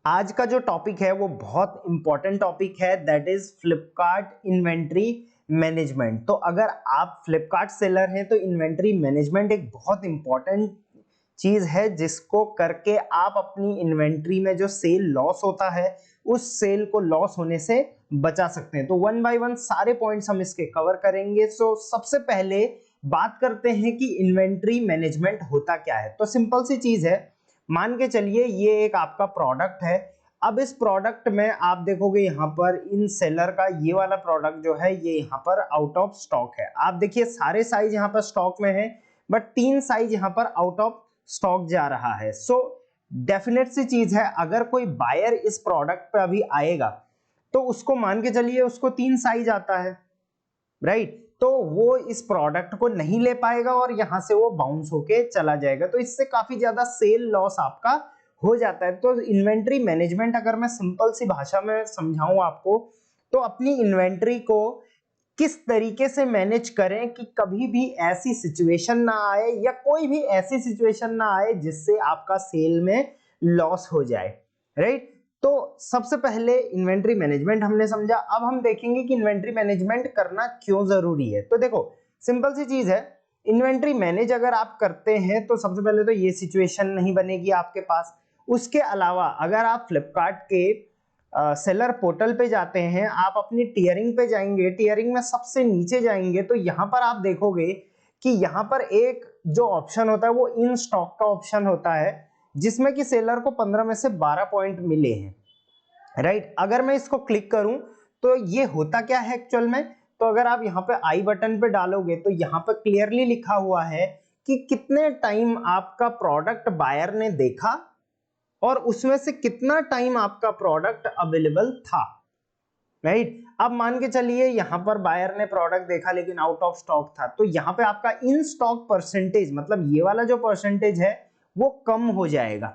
आज का जो टॉपिक है वो बहुत इंपॉर्टेंट टॉपिक है, that is Flipkart inventory management. तो अगर आप फ्लिपकार्ट सेलर हैं तो इन्वेंट्री मैनेजमेंट एक बहुत इंपॉर्टेंट चीज है जिसको करके आप अपनी इन्वेंट्री में जो सेल लॉस होता है उस सेल को लॉस होने से बचा सकते हैं। तो वन बाय वन सारे पॉइंट्स हम इसके कवर करेंगे। सो सबसे पहले बात करते हैं कि इन्वेंट्री मैनेजमेंट होता क्या है। तो सिंपल सी चीज है, मान के चलिए ये एक आपका प्रोडक्ट है। अब इस प्रोडक्ट में आप देखोगे यहाँ पर इन सेलर का ये वाला प्रोडक्ट जो है ये यहाँ पर आउट ऑफ स्टॉक है। आप देखिए सारे साइज यहाँ पर स्टॉक में है बट 3 साइज यहाँ पर आउट ऑफ स्टॉक जा रहा है। सो डेफिनेट सी चीज है, अगर कोई बायर इस प्रोडक्ट पे अभी आएगा तो उसको मान के चलिए उसको 3 साइज आता है, राइट? तो वो इस प्रोडक्ट को नहीं ले पाएगा और यहां से वो बाउंस होके चला जाएगा। तो इससे काफी ज्यादा सेल लॉस आपका हो जाता है। तो इन्वेंट्री मैनेजमेंट अगर मैं सिंपल सी भाषा में समझाऊं आपको, तो अपनी इन्वेंट्री को किस तरीके से मैनेज करें कि कभी भी ऐसी सिचुएशन ना आए या कोई भी ऐसी सिचुएशन ना आए जिससे आपका सेल में लॉस हो जाए, राइट? तो सबसे पहले इन्वेंट्री मैनेजमेंट हमने समझा। अब हम देखेंगे कि इन्वेंट्री मैनेजमेंट करना क्यों जरूरी है। तो देखो सिंपल सी चीज है, इन्वेंट्री मैनेज अगर आप करते हैं तो सबसे पहले तो ये सिचुएशन नहीं बनेगी आपके पास। उसके अलावा अगर आप फ्लिपकार्ट के सेलर पोर्टल पे जाते हैं, आप अपनी टियरिंग पे जाएंगे, टियरिंग में सबसे नीचे जाएंगे तो यहां पर आप देखोगे कि यहां पर एक जो ऑप्शन होता है वो इन स्टॉक का ऑप्शन होता है जिसमें कि सेलर को 15 में से 12 पॉइंट मिले हैं, राइट? अगर मैं इसको क्लिक करूं तो ये होता क्या है एक्चुअल में, तो अगर आप यहाँ पे आई बटन पे डालोगे तो यहाँ पे क्लियरली लिखा हुआ है कि कितने टाइम आपका प्रोडक्ट बायर ने देखा और उसमें से कितना टाइम आपका प्रोडक्ट अवेलेबल था, राइट? अब मान के चलिए यहां पर बायर ने प्रोडक्ट देखा लेकिन आउट ऑफ स्टॉक था, तो यहां पे आपका इन स्टॉक परसेंटेज, मतलब ये वाला जो परसेंटेज है वो कम हो जाएगा,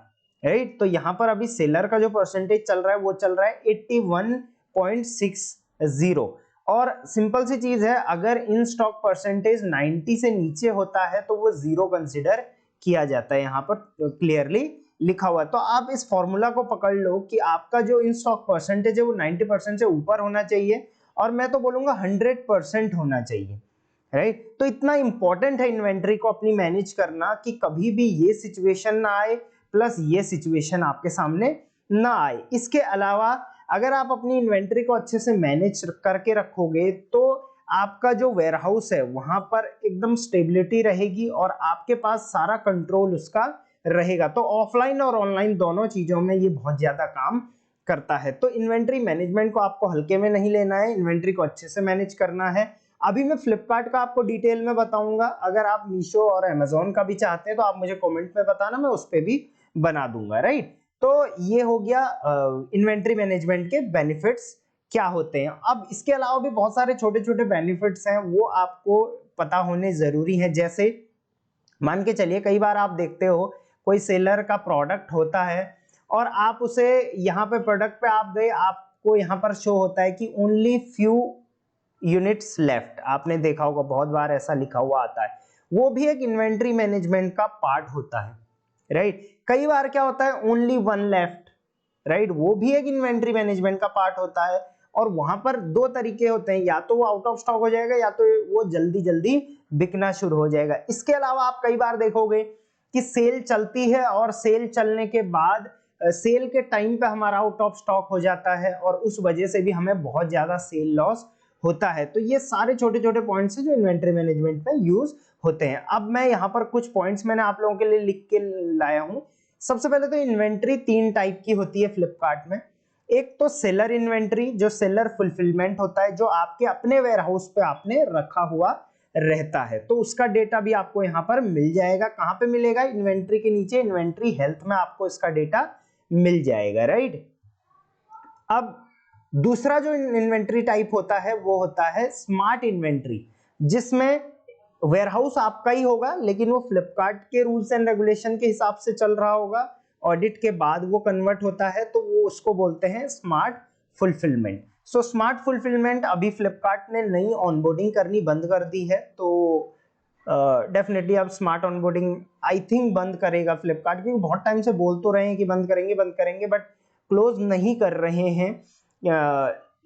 राइट? तो यहां पर अभी सेलर का जो परसेंटेज चल रहा है वो चल रहा है 81.60। और सिंपल सी चीज है, अगर इन स्टॉक परसेंटेज 90 से नीचे होता है तो वो जीरो कंसिडर किया जाता है, यहां पर क्लियरली लिखा हुआ है। तो आप इस फॉर्मूला को पकड़ लो कि आपका जो इन स्टॉक परसेंटेज है वो 90% से ऊपर होना चाहिए और मैं तो बोलूंगा 100% होना चाहिए, राइट? तो इतना इंपॉर्टेंट है इन्वेंट्री को अपनी मैनेज करना कि कभी भी ये सिचुएशन ना आए प्लस ये सिचुएशन आपके सामने ना आए। इसके अलावा अगर आप अपनी इन्वेंट्री को अच्छे से मैनेज करके रखोगे तो आपका जो वेयरहाउस है वहां पर एकदम स्टेबिलिटी रहेगी और आपके पास सारा कंट्रोल उसका रहेगा। तो ऑफलाइन और ऑनलाइन दोनों चीजों में ये बहुत ज्यादा काम करता है। तो इन्वेंट्री मैनेजमेंट को आपको हल्के में नहीं लेना है, इन्वेंट्री को अच्छे से मैनेज करना है। अभी मैं फ्लिपकार्ट का आपको डिटेल में बताऊंगा, अगर आप मीशो और अमेजोन का भी चाहते हैं तो आप मुझे कमेंट में बताना, मैं उस पर भी बना दूंगा, राइट? तो ये हो गया इन्वेंट्री मैनेजमेंट के बेनिफिट्स क्या होते हैं। अब इसके अलावा भी बहुत सारे छोटे छोटे बेनिफिट्स हैं वो आपको पता होने जरूरी है। जैसे मान के चलिए कई बार आप देखते हो कोई सेलर का प्रोडक्ट होता है और आप उसे यहाँ पे प्रोडक्ट पे आप गए, आपको यहाँ पर शो होता है कि ओनली फ्यू यूनिट्स लेफ्ट। आपने देखा होगा बहुत बार ऐसा लिखा हुआ आता है, वो भी एक इन्वेंट्री मैनेजमेंट का पार्ट होता है, राइट? कई बार क्या होता है ओनली वन लेफ्ट, राइट? वो भी एक इन्वेंट्री मैनेजमेंट का पार्ट होता है। और वहां पर दो तरीके होते हैं, या तो वो आउट ऑफ स्टॉक हो जाएगा या तो वो जल्दी जल्दी बिकना शुरू हो जाएगा। इसके अलावा आप कई बार देखोगे कि सेल चलती है और सेल चलने के बाद सेल के टाइम पे हमारा आउट ऑफ स्टॉक हो जाता है और उस वजह से भी हमें बहुत ज्यादा सेल लॉस होता है। तो ये सारे छोटे छोटे पॉइंट्स हैं जो इन्वेंट्री मैनेजमेंट में यूज होते हैं। अब मैं यहाँ पर कुछ पॉइंट्स मैंने आप लोगों के लिए लिख के लाया हूं। सबसे पहले तो इन्वेंट्री 3 टाइप की होती है फ्लिपकार्ट में। एक तो सेलर इन्वेंट्री, जो सेलर फुलफिलमेंट होता है, जो आपके अपने वेयरहाउस पे आपने रखा हुआ रहता है, तो उसका डेटा भी आपको यहाँ पर मिल जाएगा। कहां पे मिलेगा? इन्वेंट्री के नीचे इन्वेंट्री हेल्थ में आपको इसका डेटा मिल जाएगा, राइट? अब दूसरा जो इन्वेंट्री टाइप होता है वो होता है स्मार्ट इन्वेंट्री, जिसमें वेयरहाउस आपका ही होगा लेकिन वो फ्लिपकार्ट के रूल्स एंड रेगुलेशन के हिसाब से चल रहा होगा, ऑडिट के बाद वो कन्वर्ट होता है, तो वो उसको बोलते हैं smart fulfilment. So smart fulfilment अभी फ्लिपकार्ट ने नई ऑनबोर्डिंग करनी बंद कर दी है, तो डेफिनेटली अब स्मार्ट ऑनबोर्डिंग आई थिंक बंद करेगा फ्लिपकार्ट, क्योंकि बहुत टाइम से बोल तो रहे हैं कि बंद करेंगे बट क्लोज नहीं कर रहे हैं,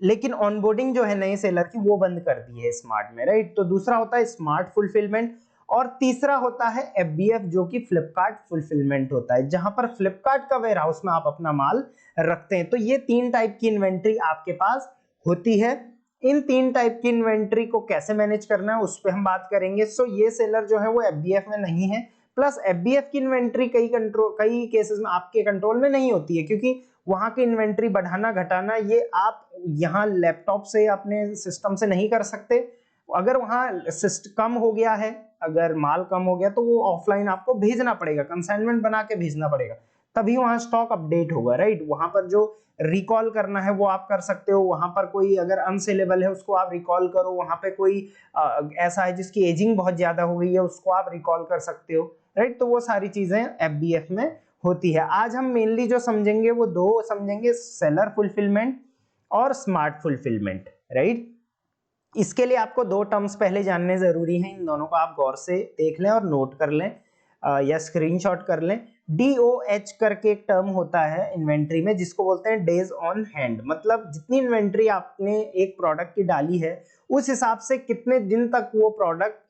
लेकिन ऑनबोर्डिंग जो है नए सेलर की वो बंद कर दी है स्मार्ट में, राइट। तो दूसरा होता है स्मार्ट फुलफिलमेंट, और तीसरा होता है एफबीएफ जो कि फ्लिपकार्ट फुलफिलमेंट होता है, जहां पर फ्लिपकार्ट का वेयर हाउस में आप अपना माल रखते हैं। तो ये 3 टाइप की इन्वेंट्री आपके पास होती है। इन 3 टाइप की इन्वेंट्री को कैसे मैनेज करना है उस पर हम बात करेंगे। सो ये सेलर जो है वो एफबीएफ में नहीं है, प्लस एफबीएफ की इन्वेंट्री कई केसेस में आपके कंट्रोल में नहीं होती है, क्योंकि वहां की इन्वेंट्री बढ़ाना घटाना ये आप यहाँ लैपटॉप से अपने सिस्टम से नहीं कर सकते। अगर वहां सिस्टम कम हो गया है, अगर माल कम हो गया, तो वो ऑफलाइन आपको भेजना पड़ेगा, कंसाइनमेंट बना के भेजना पड़ेगा, तभी वहां स्टॉक अपडेट होगा, राइट। वहां पर जो रिकॉल करना है वो आप कर सकते हो, वहां पर कोई अगर अनसेलेबल है उसको आप रिकॉल करो, वहां पे कोई ऐसा है जिसकी एजिंग बहुत ज्यादा हो गई है उसको आप रिकॉल कर सकते हो, राइट। तो वो सारी चीजें एफबीएफ में होती है। आज हम मेनली जो समझेंगे वो 2 समझेंगे, सेलर फुलफिलमेंट और स्मार्ट फुलफिलमेंट, राइट। इसके लिए आपको 2 टर्म्स पहले जानने जरूरी हैं, इन दोनों को आप गौर से देख लें और नोट कर लें या स्क्रीनशॉट कर लें। DOH करके एक टर्म होता है इन्वेंट्री में जिसको बोलते हैं डेज ऑन हैंड, मतलब जितनी इन्वेंट्री आपने एक प्रोडक्ट की डाली है उस हिसाब से कितने दिन तक वो प्रोडक्ट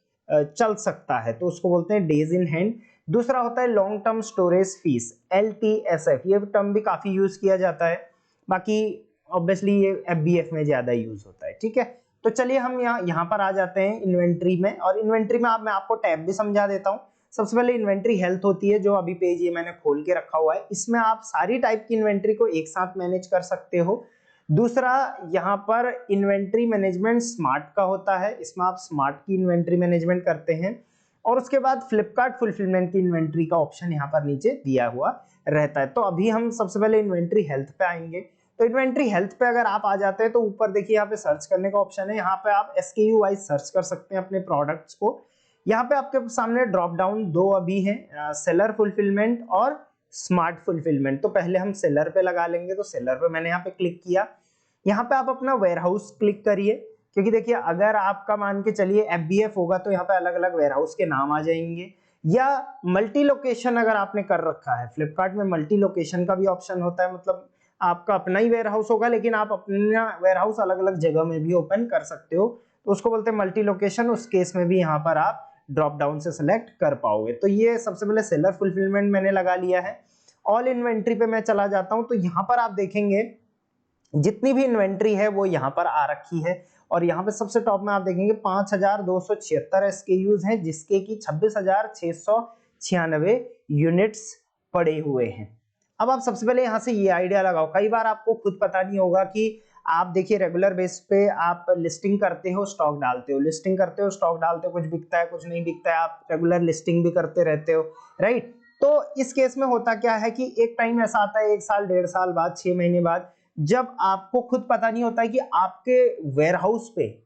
चल सकता है, तो उसको बोलते हैं डेज इन हैंड। दूसरा होता है long term storage fees, LTSF, ये टर्म भी काफी यूज किया जाता है, बाकी ऑब्वियसली ये एफबीएफ में ज्यादा यूज होता है, ठीक है। तो चलिए हम यहाँ पर आ जाते हैं इन्वेंट्री में, और इन्वेंट्री में मैं आपको टैब भी समझा देता हूँ। सबसे पहले इन्वेंट्री हेल्थ होती है, जो अभी पेज ये मैंने खोल के रखा हुआ है, इसमें आप सारी टाइप की इन्वेंट्री को एक साथ मैनेज कर सकते हो। दूसरा यहाँ पर इन्वेंट्री मैनेजमेंट स्मार्ट का होता है, इसमें आप स्मार्ट की इन्वेंट्री मैनेजमेंट करते हैं। और उसके बाद फ्लिपकार्ट फुलफिलमेंट की इन्वेंट्री का ऑप्शन यहाँ पर नीचे दिया हुआ रहता है। तो अभी हम सबसे पहले इन्वेंट्री हेल्थ पे आएंगे। तो इन्वेंट्री हेल्थ पे अगर आप आ जाते हैं तो ऊपर देखिए यहाँ पे सर्च करने का ऑप्शन है, यहाँ पे आप SKU वाइज सर्च कर सकते हैं अपने प्रोडक्ट्स को। यहाँ पे आपके सामने ड्रॉप डाउन 2 अभी हैं, सेलर फुलफिलमेंट और स्मार्ट फुलफिलमेंट। तो पहले हम सेलर पे लगा लेंगे, तो सेलर पे मैंने यहाँ पे क्लिक किया। यहाँ पे आप अपना वेयरहाउस क्लिक करिए, क्योंकि देखिए अगर आपका मान के चलिए एफबीएफ होगा तो यहाँ पे अलग अलग वेयरहाउस के नाम आ जाएंगे, या मल्टी लोकेशन अगर आपने कर रखा है, फ्लिपकार्ट में मल्टी लोकेशन का भी ऑप्शन होता है, मतलब आपका अपना ही वेयरहाउस होगा लेकिन आप अपना वेयरहाउस अलग अलग जगह में भी ओपन कर सकते हो, तो उसको बोलते हैं मल्टी लोकेशन। उस केस में भी यहाँ पर आप ड्रॉप डाउन से सिलेक्ट कर पाओगे। तो ये सबसे पहले सेलर फुलफिलमेंट मैंने लगा लिया है। ऑल इन्वेंट्री पे मैं चला जाता हूं, तो यहाँ पर आप देखेंगे जितनी भी इन्वेंट्री है वो यहाँ पर आ रखी है, और यहाँ पे सबसे टॉप में आप देखेंगे 5276 SKUs हैं, जिसके की 26,696 यूनिट्स पड़े हुए हैं। अब आप सबसे पहले यहाँ से ये आइडिया लगाओ, कई बार आपको खुद पता नहीं होगा कि आप देखिए रेगुलर बेस पे आप लिस्टिंग करते हो, स्टॉक डालते हो, लिस्टिंग करते हो, स्टॉक डालते हो, कुछ बिकता है कुछ नहीं बिकता है, आप रेगुलर लिस्टिंग भी करते रहते हो, राइट। तो इस केस में होता क्या है कि एक टाइम ऐसा आता है, 1 साल 1.5 साल बाद, 6 महीने बाद, जब आपको खुद पता नहीं होता है कि आपके वेयरहाउस पे,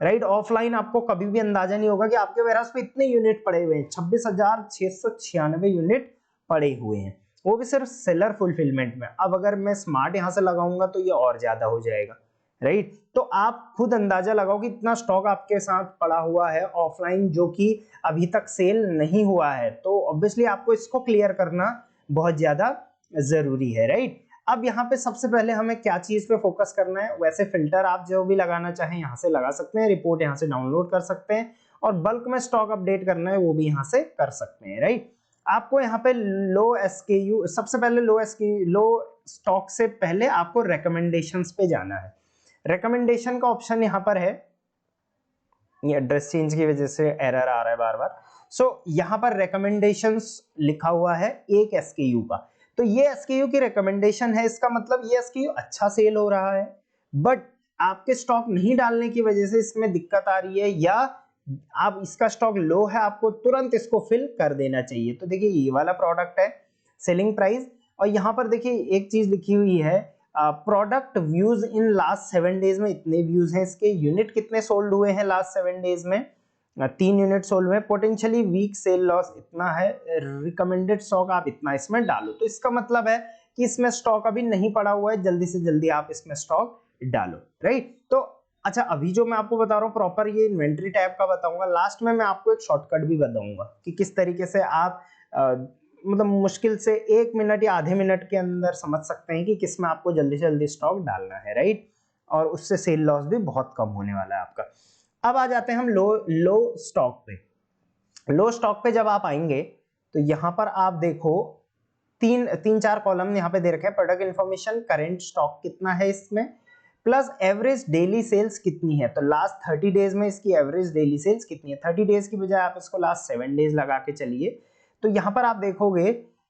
राइट, ऑफलाइन आपको कभी भी अंदाजा नहीं होगा कि आपके वेयरहाउस पे इतने यूनिट पड़े हुए हैं, 26,696 यूनिट पड़े हुए हैं, वो भी सिर्फ सेलर फुलफिलमेंट में। अब अगर मैं स्मार्ट यहां से लगाऊंगा तो ये और ज्यादा हो जाएगा, राइट। तो आप खुद अंदाजा लगाओ कि इतना स्टॉक आपके साथ पड़ा हुआ है ऑफलाइन जो कि अभी तक सेल नहीं हुआ है, तो ऑब्वियसली आपको इसको क्लियर करना बहुत ज्यादा जरूरी है, राइट। अब यहाँ पे सबसे पहले हमें क्या चीज पे फोकस करना है, वैसे फिल्टर आप जो भी लगाना चाहें यहाँ से लगा सकते हैं, रिपोर्ट यहाँ से डाउनलोड कर सकते हैं, और बल्क में स्टॉक अपडेट करना है वो भी यहाँ से कर सकते हैं, राइट। आपको यहाँ पे लो SKU, सबसे पहले लो स्टॉक से पहले आपको रिकमेंडेशंस पे जाना है। रिकमेंडेशन का ऑप्शन यहाँ पर है, ये एड्रेस चेंज की वजह से एरर आ रहा है बार बार। सो यहाँ पर रिकमेंडेशंस लिखा हुआ है एक SKU का, तो ये SKU की रिकमेंडेशन है, इसका मतलब ये SKU अच्छा सेल हो रहा है, बट आपके स्टॉक नहीं डालने की वजह से इसमें दिक्कत आ रही है, या आप इसका स्टॉक लो है, आपको तुरंत इसको फिल कर देना चाहिए। तो देखिए ये वाला प्रोडक्ट है, सेलिंग प्राइस, और यहाँ पर देखिए एक चीज लिखी हुई है, product views in last 7 days में इतने व्यूज हैं, इसके यूनिट कितने सोल्ड हुए हैं लास्ट 7 डेज में, 3 यूनिट सोल्ड हुए, पोटेंशियली वीक सेल लॉस इतना है, रिकमेंडेड स्टॉक आप इतना इसमें डालो। तो इसका मतलब है कि इसमें स्टॉक अभी नहीं पड़ा हुआ है, जल्दी से जल्दी आप इसमें स्टॉक डालो, राइट। तो अच्छा, अभी जो मैं आपको बता रहा हूँ प्रॉपर ये इन्वेंट्री टैब का बताऊंगा, लास्ट में मैं आपको एक शॉर्टकट भी बताऊंगा कि किस तरीके से आप मतलब मुश्किल से 1 मिनट या आधे मिनट के अंदर समझ सकते हैं कि किस में आपको जल्दी से जल्दी स्टॉक डालना है, राइट। और उससे सेल लॉस भी बहुत कम होने वाला है आपका। अब आ जाते हैं हम लो स्टॉक पे। लो स्टॉक पे जब आप आएंगे तो यहां पर आप देखो तीन चार कॉलम यहाँ पे दे रखे हैं। प्रोडक्ट इन्फॉर्मेशन, करेंट स्टॉक कितना है इसमें, प्लस एवरेज डेली सेल्स कितनी है। तो लास्ट 30 डेज में इसकी एवरेज डेली सेल्स कितनी है। 30 डेज की बजाय आप इसको लास्ट 7 डेज लगा के चलिए। तो यहाँ पर आप देखोगे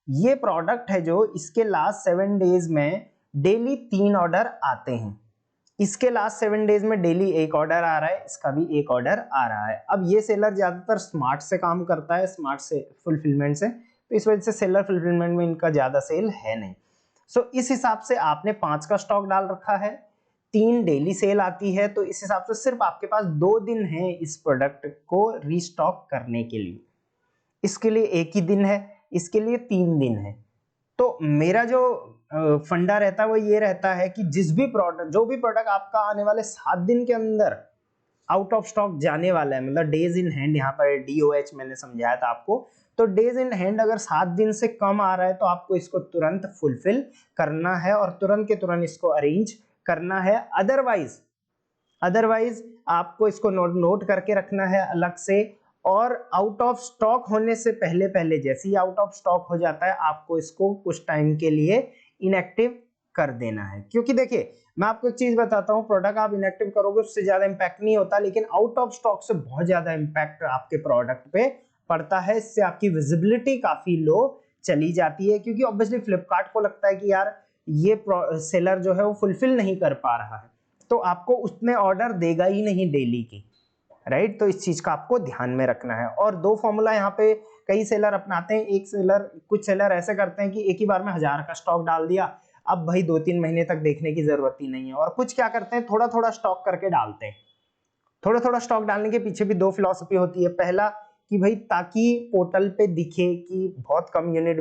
ये प्रोडक्ट है जो इसके लास्ट 7 डेज में डेली 3 ऑर्डर आते हैं। इसके लास्ट 7 डेज में डेली 1 ऑर्डर आ रहा है, इसका भी 1 ऑर्डर आ रहा है। अब ये सेलर ज्यादातर स्मार्ट से काम करता है, स्मार्ट से फुलफिलमेंट से, तो इस वजह से सेलर फुलफिलमेंट में इनका ज्यादा सेल है नहीं। सो इस हिसाब से आपने 5 का स्टॉक डाल रखा है, 3 डेली सेल आती है, तो इस हिसाब से सिर्फ आपके पास 2 दिन है इस प्रोडक्ट को रीस्टॉक करने के लिए। इसके लिए 1 ही दिन है, इसके लिए 3 दिन है। तो मेरा जो फंडा रहता है वो ये रहता है कि जो भी प्रोडक्ट आपका आने वाले 7 दिन के अंदर आउट ऑफ स्टॉक जाने वाला है, मतलब डेज इन हैंड, यहाँ पर DOH मैंने समझाया था आपको, तो डेज इन हैंड अगर 7 दिन से कम आ रहा है तो आपको इसको तुरंत फुलफिल करना है और तुरंत के तुरंत इसको अरेंज करना है। अदरवाइज आपको इसको नोट करके रखना है अलग से, और आउट ऑफ स्टॉक होने से पहले जैसे ही आउट ऑफ स्टॉक हो जाता है आपको इसको कुछ टाइम के लिए इनएक्टिव कर देना है। क्योंकि देखिए मैं आपको एक चीज बताता हूँ, प्रोडक्ट आप इनएक्टिव करोगे उससे ज्यादा इंपैक्ट नहीं होता, लेकिन आउट ऑफ स्टॉक से बहुत ज्यादा इंपैक्ट आपके प्रोडक्ट पे पड़ता है। इससे आपकी विजिबिलिटी काफी लो चली जाती है, क्योंकि ऑब्वियसली फ्लिपकार्ट को लगता है कि यार ये सेलर जो है वो फुलफिल नहीं कर पा रहा है, तो आपको उतने ऑर्डर देगा ही नहीं डेली की, राइट। तो इस चीज का आपको ध्यान में रखना है। और 2 फॉर्मूला यहाँ पे कई सेलर अपनाते हैं। कुछ सेलर ऐसे करते हैं कि एक ही बार में 1000 का स्टॉक डाल दिया, अब भाई 2-3 महीने तक देखने की जरूरत ही नहीं है। और कुछ क्या करते हैं, थोड़ा थोड़ा स्टॉक करके डालते हैं। थोड़ा थोड़ा स्टॉक डालने के पीछे भी 2 फिलॉसफी होती है। पहला कि भाई ताकि पोर्टल पे दिखे कि बहुत कम यूनिट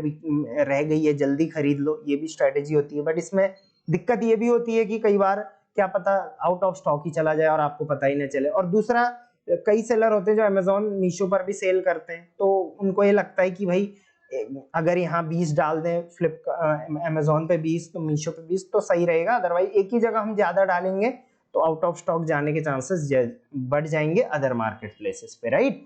रह गई है, जल्दी खरीद लो, ये भी स्ट्रेटेजी होती है। बट इसमें दिक्कत ये भी होती है कि कई बार क्या पता आउट ऑफ स्टॉक ही चला जाए और आपको पता ही नहीं चले। और दूसरा, कई सेलर होते हैं जो अमेजोन मीशो पर भी सेल करते हैं, तो उनको ये लगता है कि भाई अगर यहाँ 20 डाल दें अमेजोन पे 20 तो मीशो पे 20 तो सही रहेगा, अदरवाइज एक ही जगह हम ज्यादा डालेंगे तो आउट ऑफ स्टॉक जाने के चांसेस बढ़ जाएंगे अदर मार्केट प्लेसेस पे, राइट।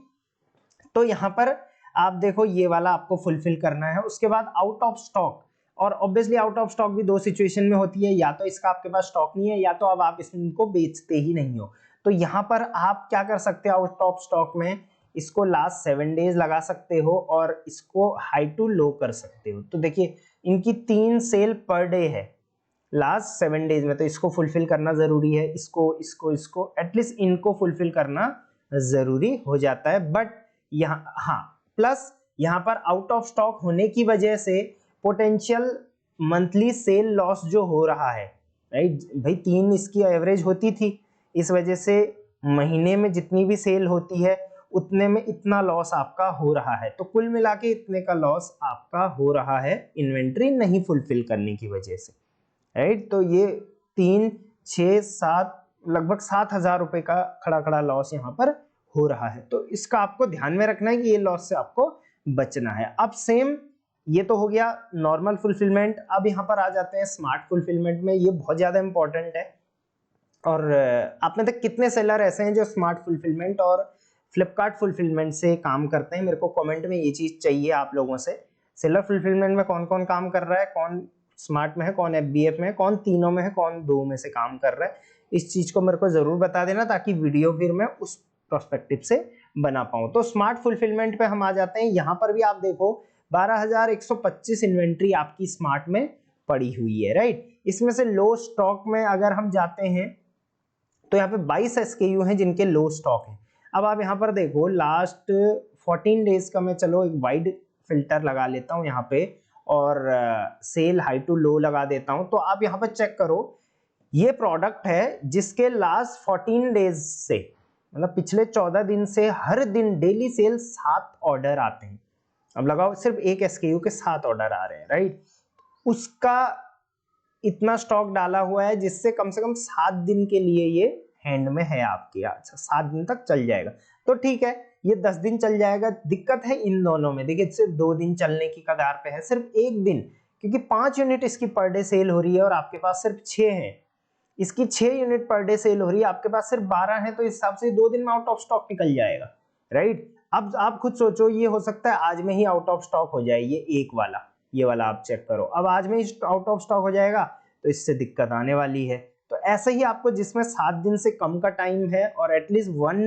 तो यहाँ पर आप देखो ये वाला आपको फुलफिल करना है। उसके बाद आउट ऑफ स्टॉक, और ऑब्वियसली आउट ऑफ स्टॉक भी 2 सिचुएशन में होती है, या तो इसका आपके पास स्टॉक नहीं है या तो अब आप इसको बेचते ही नहीं हो। तो यहाँ पर आप क्या कर सकते हो, आउट ऑफ स्टॉक में इसको लास्ट 7 डेज लगा सकते हो और इसको हाई टू लो कर सकते हो। तो देखिए इनकी 3 सेल पर डे है लास्ट 7 डेज में, तो इसको फुलफिल करना जरूरी है, इसको एटलीस्ट इनको फुलफिल करना जरूरी हो जाता है। बट यहाँ हाँ, प्लस यहाँ पर आउट ऑफ स्टॉक होने की वजह से पोटेंशियल मंथली सेल लॉस जो हो रहा है, राइट भाई 3 इसकी एवरेज होती थी, इस वजह से महीने में जितनी भी सेल होती है उतने में इतना लॉस आपका हो रहा है। तो कुल मिला के इतने का लॉस आपका हो रहा है इन्वेंट्री नहीं फुलफिल करने की वजह से, राइट। तो ये 3, 6, 7 लगभग 7,000 रुपए का खड़ा लॉस यहाँ पर हो रहा है। तो इसका आपको ध्यान में रखना है कि ये लॉस से आपको बचना है। अब सेम ये तो हो गया नॉर्मल फुलफिलमेंट। अब यहाँ पर आ जाते हैं स्मार्ट फुलफिलमेंट में, ये बहुत ज्यादा इंपॉर्टेंट है। और आप में तक कितने सेलर ऐसे हैं जो स्मार्ट फुलफिलमेंट और फ्लिपकार्ट फुलफिलमेंट से काम करते हैं, मेरे को कमेंट में ये चीज चाहिए आप लोगों से। सेलर फुलफिलमेंट में कौन कौन काम कर रहा है, कौन स्मार्ट में है, कौन FBF में है, कौन तीनों में है, कौन 2 में से काम कर रहा है, इस चीज को मेरे को जरूर बता देना ताकि वीडियो फिर मैं उस प्रोस्पेक्टिव से बना पाऊं। तो स्मार्ट फुलफिलमेंट पे हम आ जाते हैं। यहाँ पर भी आप देखो 12,125 इन्वेंट्री आपकी स्मार्ट में पड़ी हुई है, राइट। इसमें से लो स्टॉक में अगर हम जाते हैं तो यहाँ पे 22 SKU हैं जिनके लो स्टॉक हैं। अब आप यहाँ पर देखो लास्ट 14 डेज का मैं चलो एक वाइड फिल्टर लगा लेता हूँ यहाँ पे, और सेल हाई टू लो लगा देता हूँ। तो आप यहाँ पर चेक करो, ये प्रोडक्ट है जिसके लास्ट 14 डेज से, मतलब पिछले 14 दिन से हर दिन डेली सेल 7 ऑर्डर आते हैं। अब लगाओ सिर्फ एक SKU के 7 ऑर्डर आ रहे हैं, राइट। उसका इतना स्टॉक डाला हुआ है जिससे कम से कम 7 दिन के लिए ये हैंड में है आपके। अच्छा 7 दिन तक चल जाएगा तो ठीक है, ये 10 दिन चल जाएगा। दिक्कत है इन दोनों में, देखिए सिर्फ 2 दिन चलने की कगार पे है, सिर्फ 1 दिन, क्योंकि 5 यूनिट इसकी पर डे सेल हो रही है और आपके पास सिर्फ 6 है। इसकी 6 यूनिट पर डे सेल हो रही है, आपके पास सिर्फ 12 है, तो इस हिसाब से 2 दिन में आउट ऑफ स्टॉक निकल जाएगा, राइट। अब आप खुद सोचो, ये हो सकता है आज में ही आउट ऑफ स्टॉक हो जाए, ये एक वाला, ये वाला आप चेक करो, अब आज में ही आउट ऑफ स्टॉक हो जाएगा तो इससे दिक्कत आने वाली है। तो ऐसे ही आपको जिसमें 7 दिन से कम का टाइम है और एटलीस्ट 1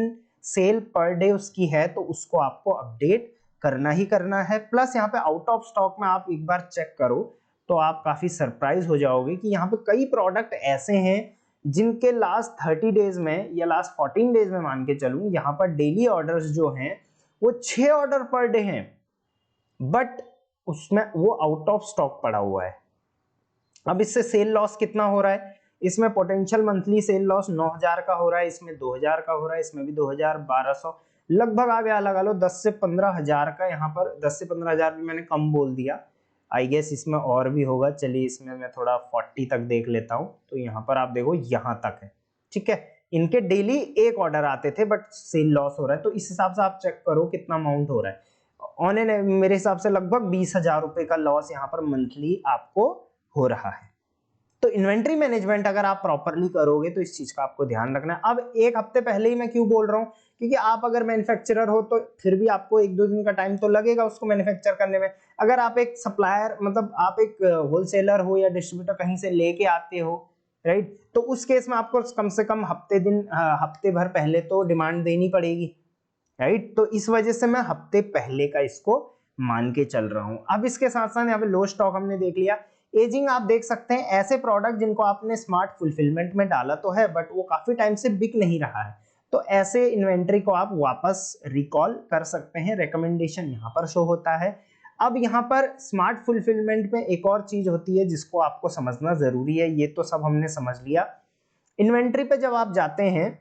सेल पर डे उसकी है, तो उसको आपको अपडेट करना ही करना है। प्लस यहाँ पे आउट ऑफ स्टॉक में आप एक बार चेक करो तो आप काफी सरप्राइज हो जाओगे कि यहाँ पे कई प्रोडक्ट ऐसे हैं जिनके लास्ट 30 डेज में या लास्ट 14 डेज में मान के चलूं, यहाँ पर डेली ऑर्डर्स जो हैं वो 6 ऑर्डर पर डे हैं, बट उसमें वो आउट ऑफ स्टॉक पड़ा हुआ है। अब इससे सेल लॉस कितना हो रहा है, इसमें पोटेंशियल मंथली सेल लॉस 9000 का हो रहा है, इसमें 2000 का हो रहा है, इसमें भी 2000, 1200, लगभग आप यहाँ लगा लो 10 से 15 हजार का। यहाँ पर 10 से 15 हजार भी मैंने कम बोल दिया, आई गेस इसमें और भी होगा। चलिए इसमें मैं थोड़ा 40 तक देख लेता हूँ। तो यहाँ पर आप देखो यहाँ तक है, ठीक है। इनके डेली 1 ऑर्डर आते थे बट सेल लॉस हो रहा है, तो इस हिसाब से आप चेक करो कितना अमाउंट हो रहा है। ऑन एन मेरे हिसाब से लगभग 20,000 रुपए का लॉस यहाँ पर मंथली आपको हो रहा है। तो इन्वेंट्री मैनेजमेंट अगर आप प्रॉपरली करोगे तो इस चीज का आपको ध्यान रखना है। अब 1 हफ्ते पहले ही मैं क्यों बोल रहा हूँ, क्योंकि आप अगर मैन्युफैक्चरर हो तो फिर भी आपको 1-2 दिन का टाइम तो लगेगा उसको मैन्युफैक्चर करने में। अगर आप एक सप्लायर मतलब आप एक होलसेलर हो या डिस्ट्रीब्यूटर कहीं से लेके आते हो, राइट, तो उस केस में आपको कम से कम हफ्ते भर पहले तो डिमांड देनी पड़ेगी, राइट। तो इस वजह से मैं हफ्ते पहले का इसको मान के चल रहा हूं। अब इसके साथ साथ यहाँ पे लो स्टॉक हमने देख लिया। एजिंग आप देख सकते हैं, ऐसे प्रोडक्ट जिनको आपने स्मार्ट फुलफिलमेंट में डाला तो है बट वो काफी टाइम से बिक नहीं रहा है, तो ऐसे इन्वेंट्री को आप वापस रिकॉल कर सकते हैं। रिकमेंडेशन यहाँ पर शो होता है। अब यहाँ पर स्मार्ट फुलफिलमेंट में एक और चीज होती है जिसको आपको समझना जरूरी है। ये तो सब हमने समझ लिया। इन्वेंट्री पे जब आप जाते हैं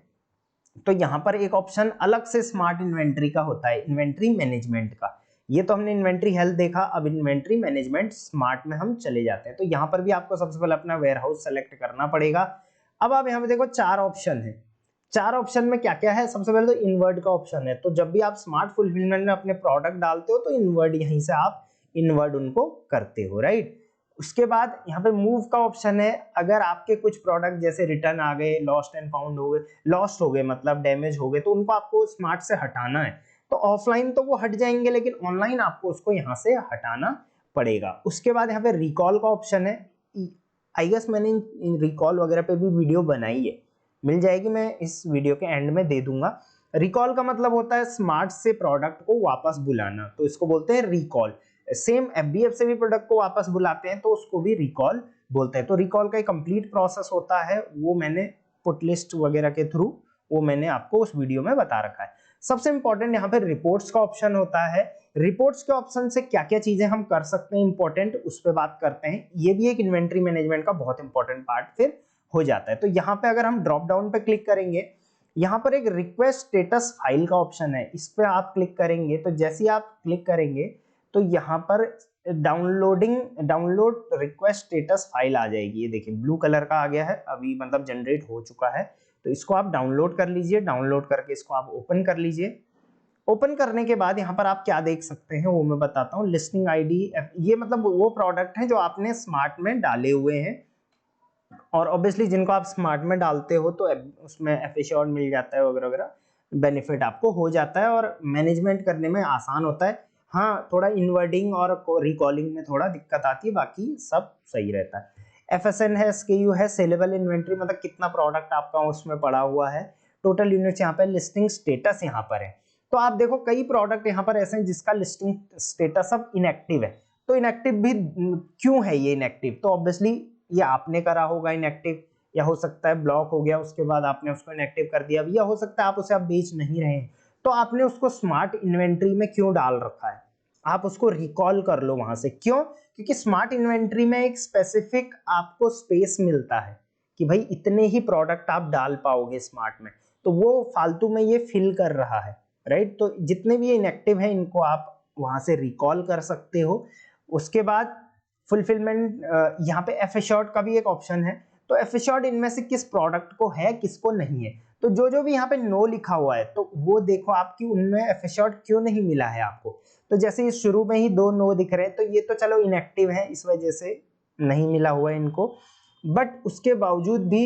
तो यहाँ पर एक ऑप्शन अलग से स्मार्ट इन्वेंट्री का होता है, इन्वेंट्री मैनेजमेंट का। ये तो हमने इन्वेंट्री हेल्थ देखा, अब इन्वेंट्री मैनेजमेंट स्मार्ट में हम चले जाते हैं। तो यहाँ पर भी आपको सबसे पहले अपना वेयरहाउस सेलेक्ट करना पड़ेगा। अब आप यहाँ पे देखो 4 ऑप्शन है। 4 ऑप्शन में क्या क्या है, सबसे पहले तो इनवर्ड का ऑप्शन है। तो जब भी आप स्मार्ट फुलफिलमेंट में अपने प्रोडक्ट डालते हो तो इनवर्ड यहीं से आप इनवर्ड उनको करते हो, राइट। उसके बाद यहाँ पे मूव का ऑप्शन है। अगर आपके कुछ प्रोडक्ट जैसे रिटर्न आ गए, लॉस्ट एंड फाउंड हो गए, लॉस्ट हो गए मतलब डैमेज हो गए, तो उनको आपको स्मार्ट से हटाना है। तो ऑफलाइन तो वो हट जाएंगे लेकिन ऑनलाइन आपको उसको यहाँ से हटाना पड़ेगा। उसके बाद यहाँ पे रिकॉल का ऑप्शन है। आई गेस मैंने रिकॉल वगैरह पे भी वीडियो बनाई है, मिल जाएगी, मैं इस वीडियो के एंड में दे दूंगा। रिकॉल का मतलब होता है स्मार्ट से प्रोडक्ट को वापस बुलाना, तो इसको बोलते हैं रिकॉल। सेम एफबीएफ से भी प्रोडक्ट को वापस बुलाते हैं तो उसको भी रिकॉल बोलते हैं। तो रिकॉल का एक कंप्लीट प्रोसेस होता है, वो मैंने पुट लिस्ट वगैरह के थ्रू वो मैंने आपको उस वीडियो में बता रखा है। सबसे इंपॉर्टेंट यहाँ पे रिपोर्ट्स का ऑप्शन होता है। रिपोर्ट्स के ऑप्शन से क्या क्या चीजें हम कर सकते हैं इंपॉर्टेंट, उस पर बात करते हैं। ये भी एक इन्वेंट्री मैनेजमेंट का बहुत इंपॉर्टेंट पार्ट फिर हो जाता है। तो यहाँ पे अगर हम ड्रॉप डाउन पे क्लिक करेंगे, यहाँ पर एक रिक्वेस्ट स्टेटस फाइल का ऑप्शन है, इस पे आप क्लिक करेंगे तो जैसे ही आप क्लिक करेंगे तो यहाँ पर डाउनलोड रिक्वेस्ट स्टेटस फाइल आ जाएगी। ये देखिए ब्लू कलर का आ गया है, अभी मतलब जनरेट हो चुका है। तो इसको आप डाउनलोड कर लीजिए, डाउनलोड करके इसको आप ओपन कर लीजिए। ओपन करने के बाद यहाँ पर आप क्या देख सकते हैं वो मैं बताता हूँ। लिस्टिंग आईडी, ये मतलब वो प्रोडक्ट हैं जो आपने स्मार्ट में डाले हुए हैं, और ऑब्वियसली जिनको आप स्मार्ट में डालते हो तो उसमें एफ एश्योर्ड मिल जाता है वगैरह वगैरह, बेनिफिट आपको हो जाता है और मैनेजमेंट करने में आसान होता है। हाँ, थोड़ा इनवर्डिंग और रिकॉलिंग में थोड़ा दिक्कत आती है, बाकी सब सही रहता है। एफएसएन है, एसकेयू है, सेलेबल इन्वेंट्री मतलब कितना प्रोडक्ट आपका उसमें पड़ा हुआ है, टोटल यूनिट्स यहाँ पे, लिस्टिंग स्टेटस यहाँ पर है। तो आप देखो कई प्रोडक्ट यहाँ पर ऐसे हैं जिसका लिस्टिंग स्टेटस अब इनएक्टिव है। तो इनएक्टिव भी क्यों है ये इनएक्टिव, तो ऑब्वियसली ये आपने करा होगा इनएक्टिव, या हो सकता है ब्लॉक हो गया उसके बाद आपने उसको इनएक्टिव कर दिया, या हो सकता है आप उसे आप बेच नहीं रहे हैं तो आपने उसको स्मार्ट इन्वेंट्री में क्यों डाल रखा है, आप उसको रिकॉल कर लो वहां से। क्यों? क्योंकि स्मार्ट इन्वेंट्री में एक स्पेसिफिक आपको स्पेस मिलता है कि भाई इतने ही प्रोडक्ट आप डाल पाओगे स्मार्ट में, तो वो फालतू में ये फिल कर रहा है, राइट। तो जितने भी ये इनएक्टिव है इनको आप वहां से रिकॉल कर सकते हो। उसके बाद फुलफिलमेंट, यहाँ पे एफ एश्योर्ड का भी एक ऑप्शन है। तो एफ एश्योर्ड इनमें से किस प्रोडक्ट को है किसको नहीं है, तो जो जो भी यहाँ पे नो लिखा हुआ है तो वो देखो आपकी उनमें एफ एश्योर्ड क्यों नहीं मिला है आपको। तो जैसे ये शुरू में ही 2 नो दिख रहे हैं तो ये तो चलो इनएक्टिव है, इस वजह से नहीं मिला हुआ है इनको। बट उसके बावजूद भी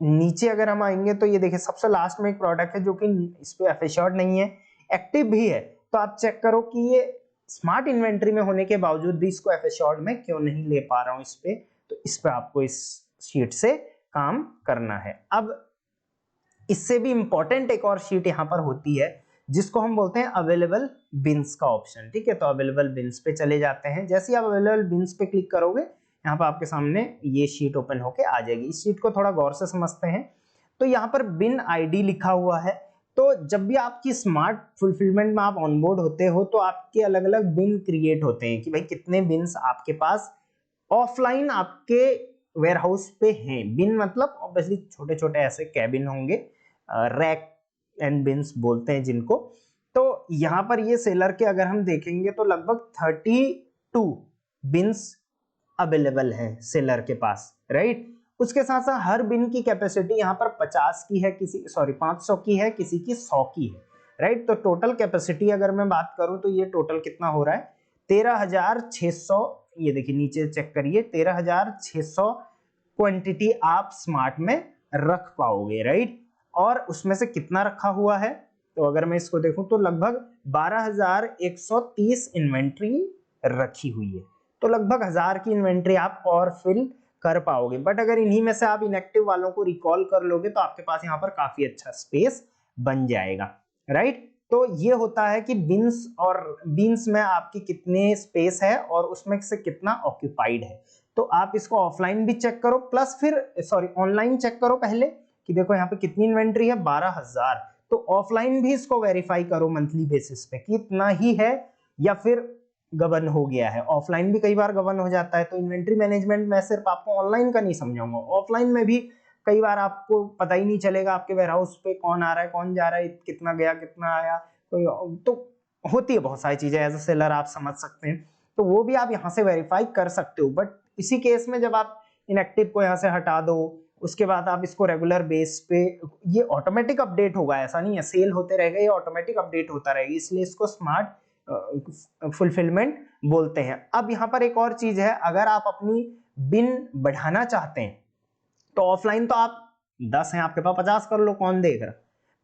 नीचे अगर हम आएंगे तो ये देखिए सबसे लास्ट में एक प्रोडक्ट है जो कि इस पे एफ एश्योर्ड नहीं है, एक्टिव भी है। तो आप चेक करो कि ये स्मार्ट इन्वेंट्री में होने के बावजूद भी इसको एफ एश्योर्ड में क्यों नहीं ले पा रहा हूं इस पे। तो इस पे आपको इस शीट से काम करना है। अब इससे भी इंपॉर्टेंट एक और शीट यहाँ पर होती है जिसको हम बोलते हैं अवेलेबल बिन्स का ऑप्शन। ठीक है, तो अवेलेबल बिन्स पे चले जाते हैं। जैसे ही आप अवेलेबल बिन्स पे क्लिक करोगे यहाँ पर आपके सामने ये शीट ओपन होके आ जाएगी। इस शीट को थोड़ा गौर से समझते हैं। तो यहाँ पर बिन आईडी लिखा हुआ है। तो जब भी आपकी स्मार्ट फुलफिलमेंट में आप ऑनबोर्ड होते हो तो आपके अलग अलग बिन क्रिएट होते हैं कि भाई कितने बिन्स आपके पास ऑफलाइन आपके वेयरहाउस पे हैं। बिन मतलब ऑब्वियसली छोटे छोटे ऐसे कैबिन होंगे, रैक एंड बिन्स बोलते हैं जिनको। तो यहाँ पर ये सेलर के अगर हम देखेंगे तो लगभग 32 बिन्स अवेलेबल है सेलर के पास, राइट। उसके साथ साथ हर बिन की कैपेसिटी यहाँ पर 50 की है, 500 की है, किसी की 100 की है, राइट। तो टोटल कैपेसिटी अगर मैं बात करूं तो ये टोटल कितना हो रहा है 13,600। ये देखिए नीचे चेक करिए 13,600 क्वांटिटी आप स्मार्ट में रख पाओगे, राइट। और उसमें से कितना रखा हुआ है तो अगर मैं इसको देखूं तो लगभग 12,130 इन्वेंट्री रखी हुई है। तो लगभग 1000 की इन्वेंट्री आप और फिल कर पाओगे। बट अगर इन्हीं में से आप इनएक्टिव वालों को रिकॉल कर लोगे तो आपके पास यहाँ पर काफी अच्छा स्पेस बन जाएगा, राइट। तो ये होता है कि बिन्स में आपकी कितने स्पेस है और उसमें से कितना ऑक्यूपाइड है। तो आप इसको ऑफलाइन भी चेक करो प्लस फिर ऑनलाइन चेक करो पहले कि देखो यहाँ पे कितनी इन्वेंट्री है 12,000। तो ऑफलाइन भी इसको वेरीफाई करो मंथली बेसिस पे कि इतना ही है या फिर गबन हो गया है। ऑफलाइन भी कई बार गबन हो जाता है। तो इन्वेंट्री मैनेजमेंट मैं सिर्फ आपको ऑनलाइन का नहीं समझाऊंगा, ऑफलाइन में भी कई बार आपको पता ही नहीं चलेगा आपके वेयरहाउस पे कौन आ रहा है कौन जा रहा है, कितना गया कितना आया। तो होती है बहुत सारी चीजें, एज अ सेलर आप समझ सकते हैं। तो वो भी आप यहाँ से वेरीफाई कर सकते हो। बट इसी केस में जब आप इनएक्टिव को यहाँ से हटा दो उसके बाद आप इसको रेगुलर बेस पे, ये ऑटोमेटिक अपडेट होगा, ऐसा नहीं है सेल होते रहेगा, ये ऑटोमेटिक अपडेट होता रहेगा, इसलिए इसको स्मार्ट फुलफिलमेंट बोलते हैं। अब यहाँ पर एक और चीज है, अगर आप अपनी बिन बढ़ाना चाहते हैं तो ऑफलाइन तो आप 10 हैं आपके पास 50 कर लो, कौन देख रहा।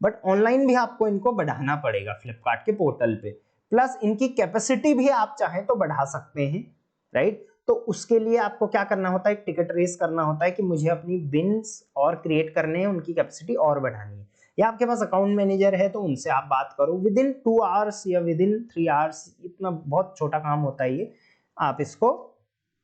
बट ऑनलाइन भी आपको इनको बढ़ाना पड़ेगा फ्लिपकार्ट के पोर्टल पे। प्लस इनकी कैपेसिटी भी आप चाहें तो बढ़ा सकते हैं, राइट। तो उसके लिए आपको क्या करना होता है, एक टिकट रेस करना होता है कि मुझे अपनी बिन्स और क्रिएट करने हैं, उनकी कैपेसिटी और बढ़ानी है। या आपके पास अकाउंट मैनेजर है तो उनसे आप बात करो, विद इन 2 आवर्स या विद इन 3 आवर्स, इतना बहुत छोटा काम होता है ये, आप इसको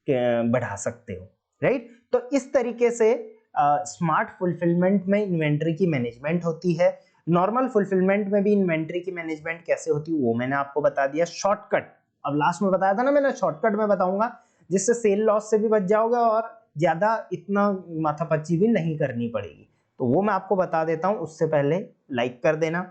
बढ़ा सकते हो, राइट। तो इस तरीके से स्मार्ट फुलफिलमेंट में इन्वेंट्री की मैनेजमेंट होती है। नॉर्मल फुलफिलमेंट में भी इन्वेंट्री की मैनेजमेंट कैसे होती है वो मैंने आपको बता दिया। शॉर्टकट अब लास्ट में बताया था ना मैंने, शॉर्टकट में बताऊंगा जिससे सेल लॉस से भी बच जाओगे और ज्यादा इतना माथापच्ची भी नहीं करनी पड़ेगी। तो वो मैं आपको बता देता हूं। उससे पहले लाइक कर देना,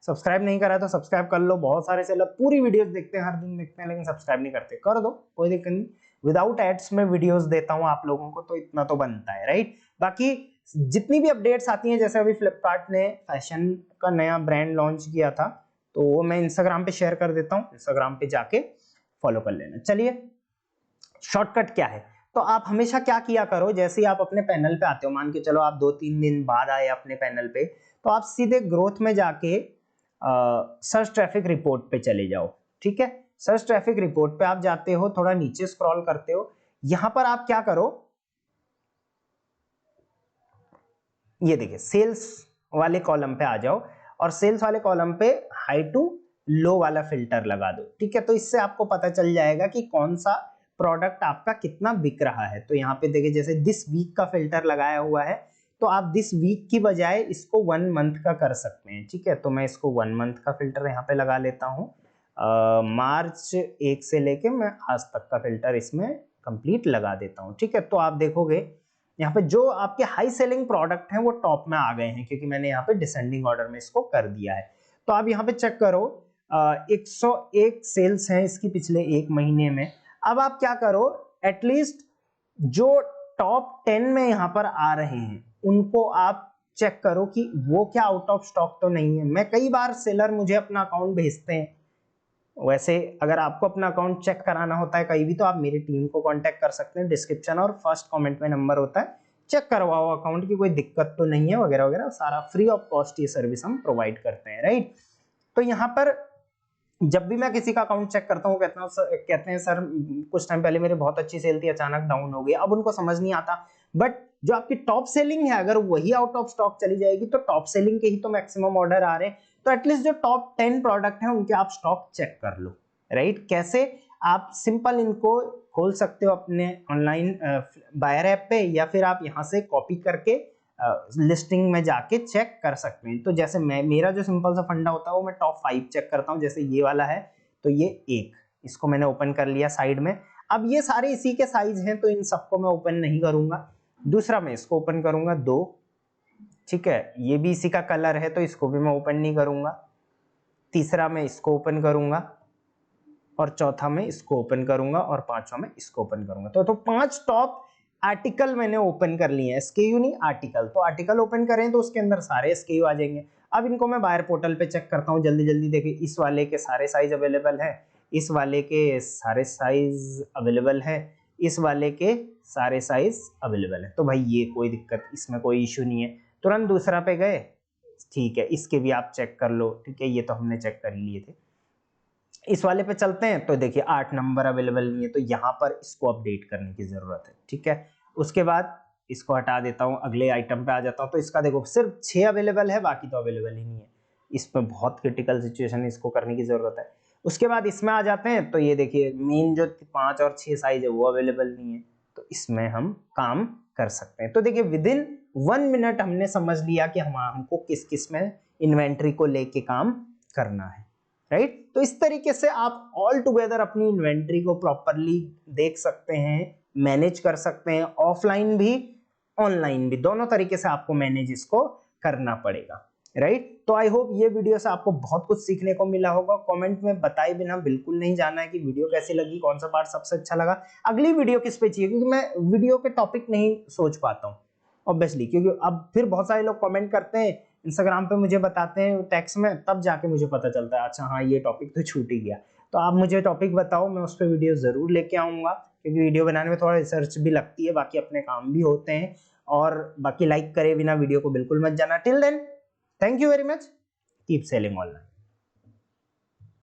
सब्सक्राइब नहीं करा तो सब्सक्राइब कर लो। बहुत सारे सेलर पूरी वीडियोस देखते हैं, हर दिन देखते हैं, लेकिन सब्सक्राइब नहीं करते, कर दो कोई दिक्कत नहीं। विदाउट एड्स में वीडियोस देता हूं आप लोगों को, तो इतना तो बनता है, राइट। बाकी जितनी भी अपडेट्स आती हैं, जैसे अभी फ्लिपकार्ट ने फैशन का नया ब्रांड लॉन्च किया था तो वो मैं इंस्टाग्राम पे शेयर कर देता हूँ, इंस्टाग्राम पे जाके फॉलो कर लेना। चलिए शॉर्टकट क्या है, तो आप हमेशा क्या किया करो, जैसे ही आप अपने पैनल पे आते हो, मान के चलो आप 2-3 दिन बाद आए अपने पैनल पे, तो आप सीधे ग्रोथ में जाके सर्च ट्रैफिक रिपोर्ट पे चले जाओ। ठीक है, सर्च ट्रैफिक रिपोर्ट पे आप जाते हो, थोड़ा नीचे स्क्रॉल करते हो, यहां पर आप क्या करो, ये देखिए सेल्स वाले कॉलम पे आ जाओ और सेल्स वाले कॉलम पे हाई टू लो वाला फिल्टर लगा दो। ठीक है, तो इससे आपको पता चल जाएगा कि कौन सा प्रोडक्ट आपका कितना बिक रहा है। तो यहाँ पे देखिए जैसे दिस वीक का फिल्टर लगाया हुआ है, तो आप दिस वीक की बजाय इसको 1 मंथ का कर सकते हैं। ठीक है, तो मैं इसको 1 मंथ का फिल्टर यहाँ पे लगा लेता हूँ। मार्च 1 से लेके मैं आज तक का फिल्टर इसमें कंप्लीट लगा देता हूँ। ठीक है, तो आप देखोगे यहाँ पे जो आपके हाई सेलिंग प्रोडक्ट हैं वो टॉप में आ गए हैं, क्योंकि मैंने यहाँ पे डिसेंडिंग ऑर्डर में इसको कर दिया है। तो आप यहाँ पे चेक करो 101 सेल्स हैं इसकी पिछले 1 महीने में। अब आप क्या करो, एटलीस्ट जो टॉप 10 में यहाँ पर आ रहे हैं उनको आप चेक करो कि वो क्या आउट ऑफ स्टॉक तो नहीं है। मैं कई बार सेलर मुझे अपना अकाउंट भेजते हैं, वैसे अगर आपको अपना अकाउंट चेक कराना होता है कहीं भी तो आप मेरी टीम को कांटेक्ट कर सकते हैं, डिस्क्रिप्शन और फर्स्ट कमेंट में नंबर होता है, चेक करवाओ अकाउंट की कोई दिक्कत तो नहीं है वगैरह वगैरह, सारा फ्री ऑफ कॉस्ट ये सर्विस हम प्रोवाइड करते हैं, राइट। तो यहाँ पर जब भी मैं किसी का अकाउंट चेक करता हूँ कहते हैं सर कुछ टाइम पहले मेरे बहुत अच्छी सेल थी, अचानक डाउन हो गई। अब उनको समझ नहीं आता, बट जो आपकी टॉप सेलिंग है अगर वही आउट ऑफ स्टॉक चली जाएगी तो टॉप सेलिंग के ही तो मैक्सिमम ऑर्डर आ रहे हैं, तो एटलीस्ट जो टॉप 10 प्रोडक्ट हैं उनके आप स्टॉक चेक कर लो, राइट। कैसे? आप सिंपल इनको खोल सकते हो अपने ऑनलाइन बायर ऐप पे, या फिर आप यहाँ से कॉपी करके लिस्टिंग में जाके चेक कर सकते हैं। तो जैसे मेरा जो सिंपल सा फंडा होता है वो मैं टॉप 5 चेक करता हूँ। जैसे ये वाला है तो ये एक, इसको मैंने ओपन कर लिया साइड में। अब ये सारे इसी के साइज हैं तो इन सबको मैं ओपन नहीं करूंगा। दूसरा मैं इसको ओपन करूंगा 2, ठीक है, ये भी इसी का कलर है तो इसको भी मैं ओपन नहीं करूंगा। तीसरा मैं इसको ओपन करूंगा और चौथा मैं इसको ओपन करूंगा और पांचवा मैं इसको ओपन करूंगा। तो 5 टॉप आर्टिकल मैंने ओपन कर लिए हैं, एसकेयू नहीं आर्टिकल। तो आर्टिकल ओपन करें तो उसके अंदर सारे एसकेयू आ जाएंगे। अब इनको मैं बायर पोर्टल पे चेक करता हूँ जल्दी जल्दी। देखिए इस वाले के सारे साइज अवेलेबल है, इस वाले के सारे साइज अवेलेबल है, इस वाले के सारे साइज अवेलेबल है। तो भाई ये कोई दिक्कत, इसमें कोई इशू नहीं है। तुरंत दूसरा पे गए, ठीक है, इसके भी आप चेक कर लो, ठीक है, ये तो हमने चेक कर ही लिए थे। इस वाले पे चलते हैं तो देखिए 8 नंबर अवेलेबल नहीं है, तो यहाँ पर इसको अपडेट करने की जरूरत है, ठीक है। उसके बाद इसको हटा देता हूँ, अगले आइटम पे आ जाता हूँ। तो इसका देखो सिर्फ 6 अवेलेबल है, बाकी तो अवेलेबल ही नहीं है। इसमें बहुत क्रिटिकल सिचुएशन है, इसको करने की जरूरत है। उसके बाद इसमें आ जाते हैं तो ये देखिए मेन जो 5 और 6 साइज है वो अवेलेबल नहीं है, तो इसमें हम काम कर सकते हैं। तो देखिए विदिन 1 मिनट हमने समझ लिया कि हमको किस किस में इन्वेंट्री को लेके काम करना है, राइट। तो इस तरीके से आप ऑल टुगेदर अपनी इन्वेंट्री को प्रॉपरली देख सकते हैं, मैनेज कर सकते हैं, ऑफलाइन भी ऑनलाइन भी, दोनों तरीके से आपको मैनेज इसको करना पड़ेगा, राइट। तो आई होप ये वीडियो से आपको बहुत कुछ सीखने को मिला होगा। कमेंट में बताए बिना बिल्कुल नहीं जाना है कि वीडियो कैसी लगी, कौन सा पार्ट सबसे अच्छा लगा, अगली वीडियो किस पे चाहिए, क्योंकि मैं वीडियो के टॉपिक नहीं सोच पाता हूँ ऑब्वियसली, क्योंकि अब फिर बहुत सारे लोग कमेंट करते हैं इंस्टाग्राम पे, मुझे बताते हैं टेक्स्ट में, तब जाके मुझे पता चलता है अच्छा हाँ ये टॉपिक तो छूट ही गया। तो आप मुझे टॉपिक बताओ, मैं उस पर वीडियो जरूर लेके आऊंगा, क्योंकि वीडियो बनाने में थोड़ा रिसर्च भी लगती है, बाकी अपने काम भी होते हैं। और बाकी लाइक करे बिना वीडियो को बिल्कुल मत जाना। Till then thank you very much, keep selling online.